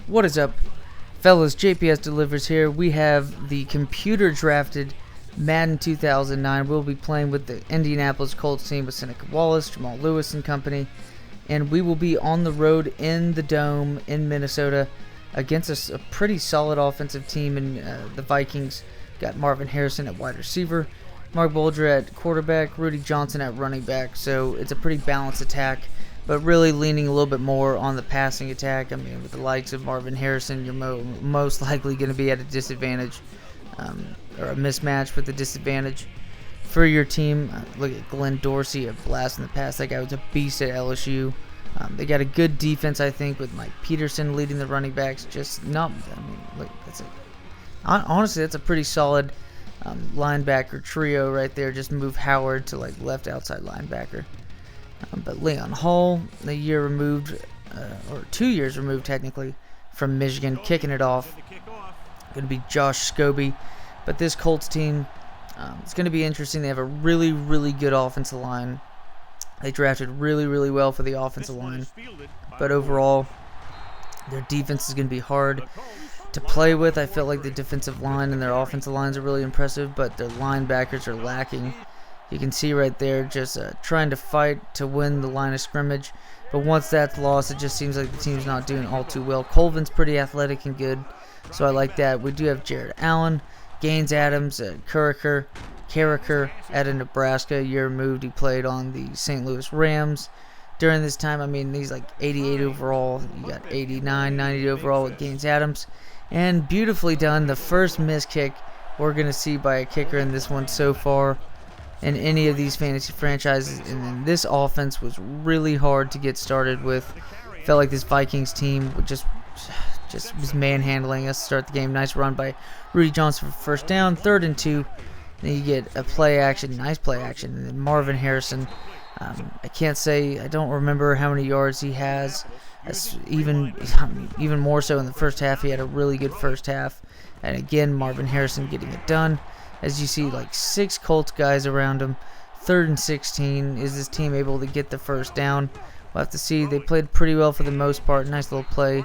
What is up, fellas? JPS delivers here. We have the computer drafted Madden 2009. We'll be playing with the Indianapolis Colts team with Seneca Wallace, Jamal Lewis and company, and we will be on the road in the Dome in Minnesota against a pretty solid offensive team in the Vikings. Got Marvin Harrison at wide receiver, Mark Bulger at quarterback, Rudy Johnson at running back. So it's a pretty balanced attack, but really leaning a little bit more on the passing attack. I mean, with the likes of Marvin Harrison, you're most likely going to be at a disadvantage, or a mismatch with the disadvantage for your team. Look at Glenn Dorsey, a blast in the past. That guy was a beast at LSU. They got a good defense, I think, with Mike Peterson leading the running backs. Just not, I mean, look, honestly, that's a pretty solid linebacker trio right there. Just move Howard to like left outside linebacker. But Leon Hall, a year removed, or 2 years removed technically, from Michigan, kicking it off. Going to be Josh Scobie. But this Colts team, it's going to be interesting. They have a really, really good offensive line. They drafted really, really well for the offensive line. But overall, their defense is going to be hard to play with. I felt like the defensive line and their offensive lines are really impressive, but their linebackers are lacking. You can see right there just trying to fight to win the line of scrimmage. But once that's lost, it just seems like the team's not doing all too well. Colvin's pretty athletic and good, so I like that. We do have Jared Allen, Gaines Adams, Carricker out of Nebraska. A year removed, he played on the St. Louis Rams. During this time, I mean, he's like 88 overall. You got 89, 90 overall with Gaines Adams. And beautifully done, the first missed kick we're going to see by a kicker in this one so far in any of these fantasy franchises. And then this offense was really hard to get started with. Felt like this Vikings team would just was manhandling us to start the game. Nice run by Rudy Johnson for first down, 3rd and 2. Then you get a play action, nice play action. And then Marvin Harrison, I can't say, I don't remember how many yards he has. That's even more so in the first half. He had a really good first half. And again, Marvin Harrison getting it done. As you see, like 6 Colts guys around him. 3rd and 16. Is this team able to get the first down? We'll have to see. They played pretty well for the most part. Nice little play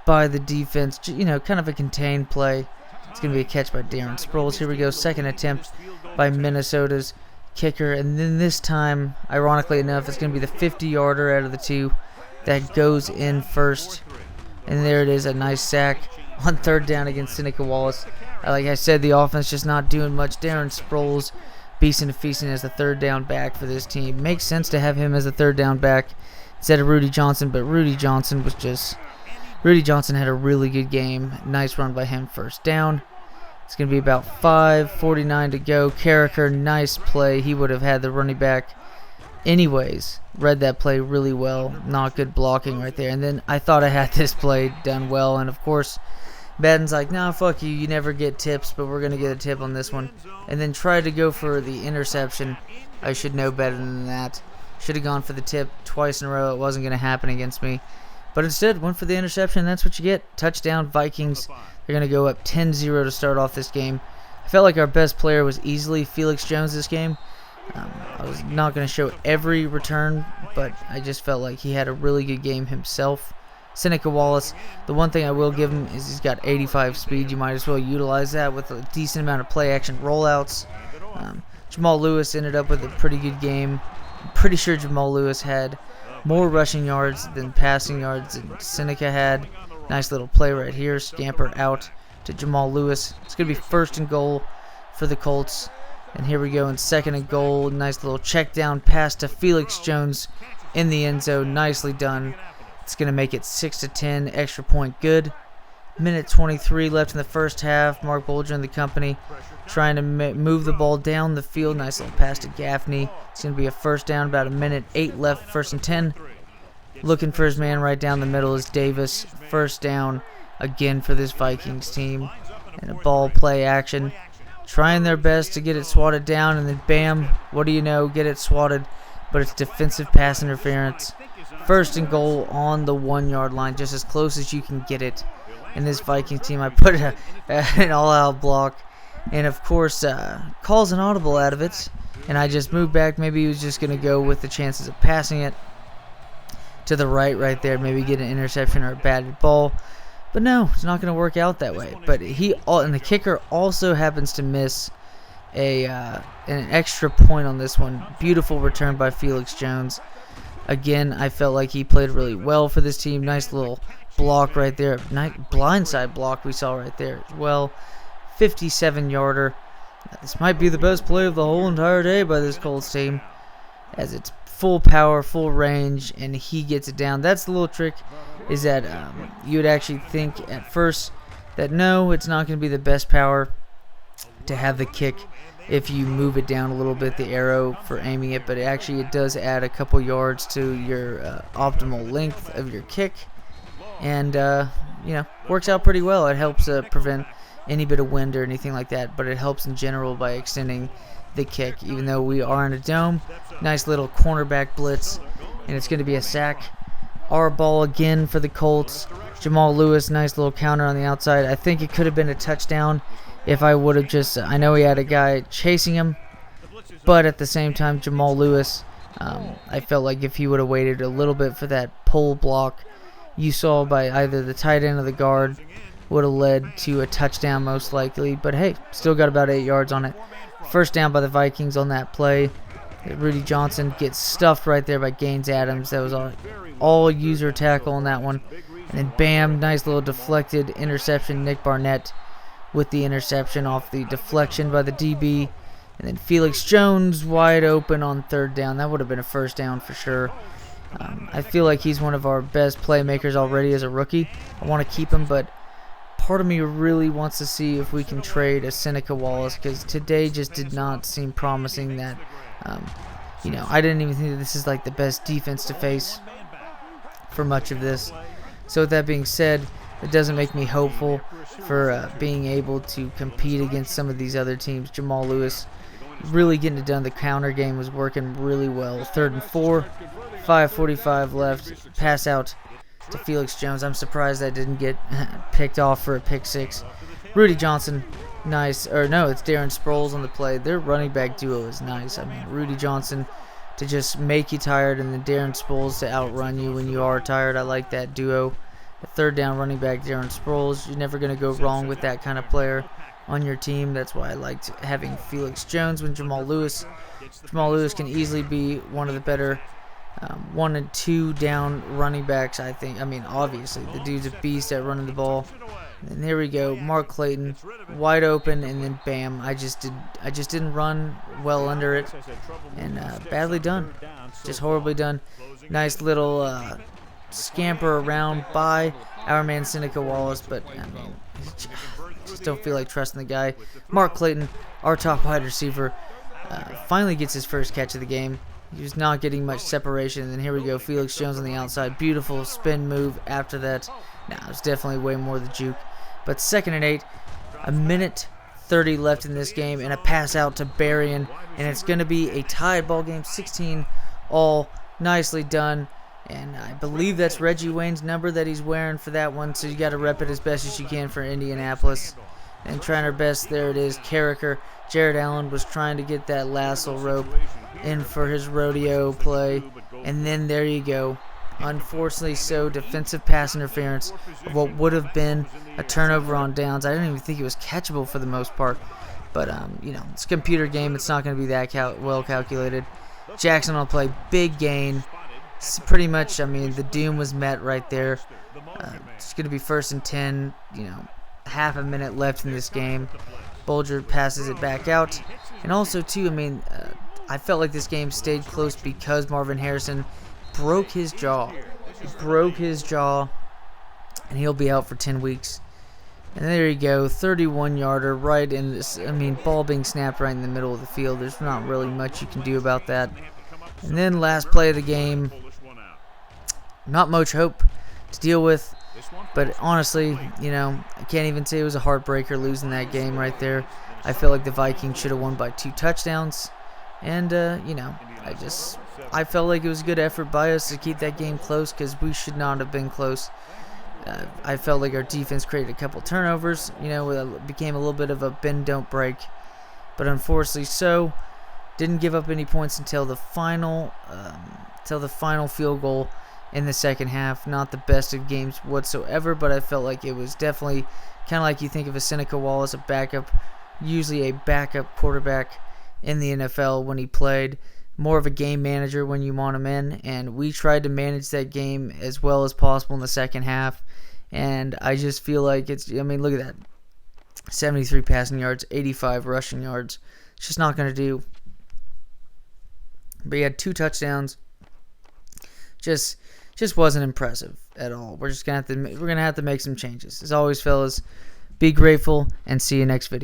by the defense. You know, kind of a contained play. It's going to be a catch by Darren Sproles. Here we go. Second attempt by Minnesota's kicker. And then this time, ironically enough, it's going to be the 50-yarder out of the 2 that goes in first. And there it is, a nice sack on 3rd down against Seneca Wallace. Like I said, the offense just not doing much. Darren Sproles, beasting and feasting as the 3rd down back for this team. Makes sense to have him as a 3rd down back instead of Rudy Johnson, but Rudy Johnson had a really good game. Nice run by him, first down. It's going to be about 5:49 to go. Carricker, nice play. He would have had the running back anyways. Read that play really well. Not good blocking right there. And then I thought I had this play done well. And of course, Madden's like, nah, fuck you. You never get tips, but we're going to get a tip on this one. And then tried to go for the interception. I should know better than that. Should have gone for the tip twice in a row. It wasn't going to happen against me. But instead, went for the interception. That's what you get. Touchdown, Vikings. They're going to go up 10-0 to start off this game. I felt like our best player was easily Felix Jones this game. I was not going to show every return, but I just felt like he had a really good game himself. Seneca Wallace, the one thing I will give him is he's got 85 speed. You might as well utilize that with a decent amount of play-action rollouts. Jamal Lewis ended up with a pretty good game. I'm pretty sure Jamal Lewis had more rushing yards than passing yards than Seneca had. Nice little play right here. Scamper out to Jamal Lewis. It's going to be 1st and goal for the Colts. And here we go in 2nd and goal. Nice little check down pass to Felix Jones in the end zone. Nicely done. It's going to make it 6-10. Extra point good. Minute 23 left in the first half. Mark Bulger and the company trying to move the ball down the field. Nice little pass to Gaffney. It's going to be a first down. About a minute 8 left. 1st and 10. Looking for his man right down the middle is Davis. First down again for this Vikings team. And a ball play action. Trying their best to get it swatted down, and then bam, what do you know, get it swatted, but it's defensive pass interference. 1st and goal on the 1-yard line, just as close as you can get it. In this Vikings team, I put an all-out block, and of course, calls an audible out of it, and I just moved back. Maybe he was just going to go with the chances of passing it to the right there, maybe get an interception or a batted ball. But no, it's not going to work out that way. But and the kicker also happens to miss an extra point on this one. Beautiful return by Felix Jones. Again, I felt like he played really well for this team. Nice little block right there. Nice blindside block we saw right there as well. 57-yarder. This might be the best play of the whole entire day by this Colts team, as it's full power, full range, and he gets it down. That's the little trick, is that you would actually think at first that no, it's not going to be the best power to have the kick if you move it down a little bit, the arrow for aiming it, but it does add a couple yards to your optimal length of your kick, and works out pretty well. It helps prevent any bit of wind or anything like that, but it helps in general by extending the kick. Even though we are in a dome, nice little cornerback blitz, and it's going to be a sack. Our ball again for the Colts. Jamal Lewis, nice little counter on the outside. I think it could have been a touchdown if I would have just, I know he had a guy chasing him, but at the same time, Jamal Lewis, I felt like if he would have waited a little bit for that pull block you saw by either the tight end or the guard, would have led to a touchdown most likely. But hey, still got about 8 yards on it. First down by the Vikings on that play. Rudy Johnson gets stuffed right there by Gaines Adams. That was all user tackle on that one. And then bam, nice little deflected interception. Nick Barnett with the interception off the deflection by the DB. And then Felix Jones wide open on third down. That would have been a first down for sure. I feel like he's one of our best playmakers already as a rookie. I want to keep him, but part of me really wants to see if we can trade a Seneca Wallace, because today just did not seem promising. That I didn't even think that this is like the best defense to face for much of this. So with that being said, it doesn't make me hopeful for being able to compete against some of these other teams. Jamal Lewis really getting it done. The counter game was working really well. 3rd and 4, 5:45 left. Pass out to Felix Jones. I'm surprised that didn't get picked off for a pick 6. Rudy Johnson, nice. Or no, it's Darren Sproles on the play. Their running back duo is nice. I mean, Rudy Johnson to just make you tired, and then Darren Sproles to outrun you when you are tired. I like that duo. A 3rd down running back, Darren Sproles. You're never going to go wrong with that kind of player on your team. That's why I liked having Felix Jones when Jamal Lewis. Jamal Lewis can easily be one of the better 1 and 2 down running backs, I think. I mean, obviously, the dude's a beast at running the ball. And there we go, Mark Clayton, wide open, and then bam. I just didn't run well under it, and badly done, just horribly done. Nice little scamper around by our man Seneca Wallace, but I mean, just don't feel like trusting the guy. Mark Clayton, our top wide receiver, finally gets his first catch of the game. He was not getting much separation, and then here we go, Felix Jones on the outside. Beautiful spin move after that. Nah, it's definitely way more the juke. But 2nd and 8, a minute 30 left in this game, and a pass out to Berrien, and it's going to be a tied ball game, 16 all. Nicely done, and I believe that's Reggie Wayne's number that he's wearing for that one, so you got to rep it as best as you can for Indianapolis. And trying our best, there it is, Carricker. Jared Allen was trying to get that lasso rope in for his rodeo play, and then there you go. Unfortunately so, defensive pass interference of what would have been a turnover on downs. I didn't even think it was catchable for the most part. But, it's a computer game. It's not going to be that well calculated. Jackson on play, big gain. It's pretty much, I mean, the doom was met right there. It's going to be 1st and 10, half a minute left in this game. Bolger passes it back out. And also, too, I mean, I felt like this game stayed close because Marvin Harrison broke his jaw. He broke his jaw, and he'll be out for 10 weeks. And there you go, 31-yarder right in this. I mean, ball being snapped right in the middle of the field. There's not really much you can do about that. And then last play of the game, not much hope to deal with. But honestly, I can't even say it was a heartbreaker losing that game right there. I feel like the Vikings should have won by 2 touchdowns. And, I felt like it was a good effort by us to keep that game close, because we should not have been close. I felt like our defense created a couple turnovers. It became a little bit of a bend, don't break. But unfortunately so, didn't give up any points until the final field goal. in the second half. Not the best of games whatsoever, but I felt like it was definitely kind of like you think of a Seneca Wallace, a backup, usually a backup quarterback in the NFL when he played. More of a game manager when you want him in, and we tried to manage that game as well as possible in the second half. And I just feel like I mean, look at that. 73 passing yards, 85 rushing yards. It's just not going to do. But he had 2 touchdowns. Just wasn't impressive at all. We're gonna have to make some changes. As always, fellas, be grateful and see you next video.